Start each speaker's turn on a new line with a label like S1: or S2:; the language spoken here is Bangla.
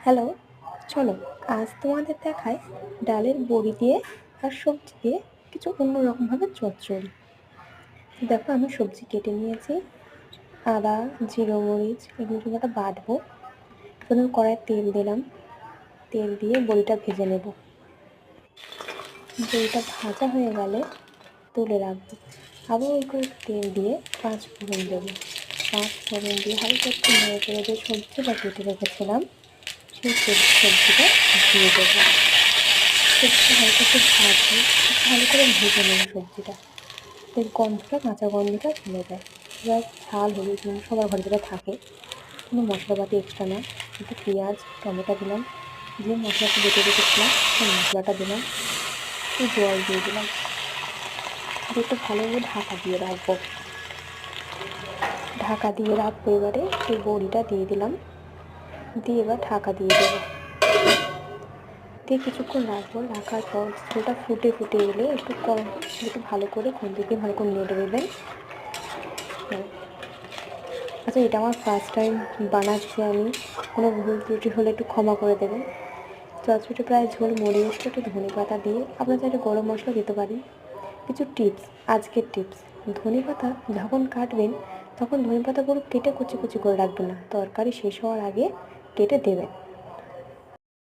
S1: হ্যালো, চলো আজ তোমাদের দেখায় ডালের বড়ি দিয়ে আর সবজি দিয়ে কিছু অন্যরকমভাবে চচ্চড়ি। দেখো আমি সবজি কেটে নিয়েছি, আদা, জিরে, মরিচ এগুলো সব একটা বাটবো। প্রথমে কড়াইয়ে তেল দিলাম, তেল দিয়ে বড়িটা ভেজে নেব। বড়িটা ভাজা হয়ে গেলে তুলে রাখবো। আবার ওই করে তেল দিয়ে পাঁচ ফোড়ন দেবো। পাঁচ ফোড়ন দিয়ে হালকা একটু নেড়ে চেড়ে যে সবজিটা কেটে রেখেছিলাম সেই সবজিটা দিয়ে দেবো। সবজিটা হালকা একটু ভাজবো, ভালো করে ভেজে নেব সবজিটা। এর গন্ধটা, কাঁচা গন্ধটা চলে যায়। এবার ঝাল হলুদ নুন সবার ঘরে যেটা থাকে, কোনো মশলাপাতি এক্সট্রা না। একটু পেঁয়াজ টমেটো দিলাম, যে মশলাটা বেটে রেখেছিলাম সেই মশলাটা দিলাম, একটু জল দিয়ে দিলাম, দিয়ে একটু ভালোভাবে ঢাকা দিয়ে রাখবো। এবারে সেই বড়িটা দিয়ে দিলাম, দিয়ে এবার ঢাকা দিয়ে দেবো। দিয়ে কিছুক্ষণ রাখবো। রাখার পর ঝোলটা ফুটে এলে একটু ভালো করে খুন্তি দিয়ে ভালো করে নেড়ে দেবেন। আচ্ছা, এটা আমার ফার্স্ট টাইম বানাচ্ছি আমি, কোনো ভুল ত্রুটি হলে একটু ক্ষমা করে দেবেন। চচ্চড়িটা প্রায় ঝোল মরে এসছে, একটু ধনেপাতা দিয়ে আপনারা চাইলে গরম মশলা দিতে পারেন। কিছু টিপস, আজকের টিপস: ধনেপাতা যখন কাটবেন তখন ধনেপাতা পুরো কেটে কুচি কুচি করে রাখবেন না, তরকারি শেষ হওয়ার আগে কেটে দেবেন।